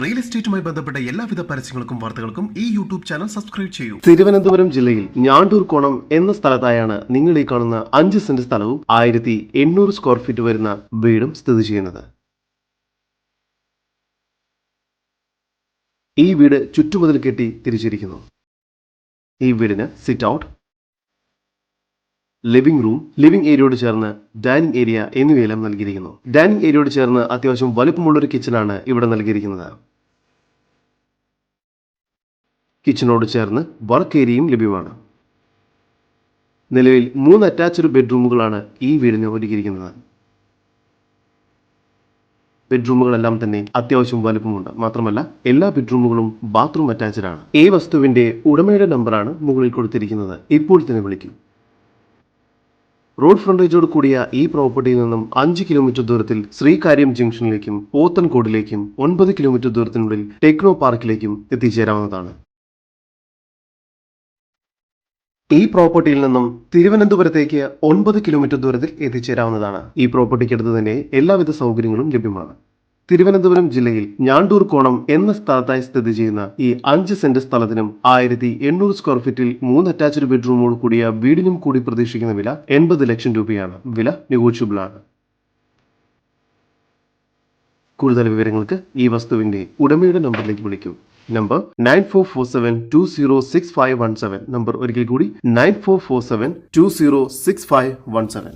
Real എസ്റ്റേറ്റുമായി ബന്ധപ്പെട്ട എല്ലാവിധ പരസ്യങ്ങൾക്കും വാർത്തകൾക്കും ഈ യൂട്യൂബ് ചാനൽ സബ്സ്ക്രൈബ് ചെയ്യൂ. തിരുവനന്തപുരം ജില്ലയിൽ ഞാണ്ടൂർ കോണം എന്ന സ്ഥലത്തായാണ് നിങ്ങൾ ഈ കാണുന്ന 5 സെന്റ് സ്ഥലവും 1800 സ്ക്വയർ ഫീറ്റ് വരുന്ന വീടും സ്ഥിതി ചെയ്യുന്നത്. ഈ വീട് ചുറ്റുമതിൽ കെട്ടി തിരിച്ചിരിക്കുന്നു. ഈ വീടിന് sit out, living room, living ഏരിയയോട് ചേർന്ന് ഡൈനിങ് ഏരിയ എന്നിവയെല്ലാം നൽകിയിരിക്കുന്നു. ഡൈനിങ് ഏരിയയോട് ചേർന്ന് അത്യാവശ്യം വലുപ്പമുള്ളൊരു കിച്ചണാണ് ഇവിടെ നൽകിയിരിക്കുന്നത്. കിച്ചണോട് ചേർന്ന് വർക്ക് ഏരിയയും ലഭ്യമാണ്. നിലവിൽ 3 അറ്റാച്ച്ഡ് ബെഡ്റൂമുകളാണ് ഈ വീടിന് ഒരുക്കിയിരിക്കുന്നത്. ബെഡ്റൂമുകളെല്ലാം തന്നെ അത്യാവശ്യം വലുപ്പമുണ്ട്. മാത്രമല്ല എല്ലാ ബെഡ്റൂമുകളും ബാത്റൂം അറ്റാച്ച്ഡ് ആണ്. ഈ വസ്തുവിന്റെ ഉടമയുടെ നമ്പറാണ് മുകളിൽ കൊടുത്തിരിക്കുന്നത്. ഇപ്പോൾ തന്നെ വിളിക്കും. റോഡ് ഫ്രണ്ടേജോട് കൂടിയ ഈ പ്രോപ്പർട്ടിയിൽ നിന്നും 5 കിലോമീറ്റർ ദൂരത്തിൽ ശ്രീകാര്യം ജംഗ്ഷനിലേക്കും പോത്തൻകോടിലേക്കും 9 കിലോമീറ്റർ ദൂരത്തിനുള്ളിൽ ടെക്നോ പാർക്കിലേക്കും എത്തിച്ചേരാവുന്നതാണ്. ഈ പ്രോപ്പർട്ടിയിൽ നിന്നും തിരുവനന്തപുരത്തേക്ക് 9 കിലോമീറ്റർ ദൂരത്തിൽ എത്തിച്ചേരാവുന്നതാണ്. ഈ പ്രോപ്പർട്ടിക്കടുത്ത് തന്നെ എല്ലാവിധ സൗകര്യങ്ങളും ലഭ്യമാണ്. തിരുവനന്തപുരം ജില്ലയിൽ ഞാണ്ടൂർ കോണം എന്ന സ്ഥലത്തായി സ്ഥിതി ചെയ്യുന്ന ഈ 5 സെന്റ് സ്ഥലത്തിനും 1800 സ്ക്വയർ ഫീറ്റിൽ 3 അറ്റാച്ച്ഡ് ബെഡ്റൂമോട് കൂടിയ വീടിനും കൂടി പ്രതീക്ഷിക്കുന്ന വില 80 ലക്ഷം രൂപയാണ്. വില നെഗോഷ്യബിൾ ആണ്. കൂടുതൽ വിവരങ്ങൾക്ക് ഈ വസ്തുവിന്റെ ഉടമയുടെ നമ്പറിലേക്ക് വിളിക്കൂ. നമ്പർ 9447206517. നമ്പർ ഒരിക്കൽ കൂടി 9447206517.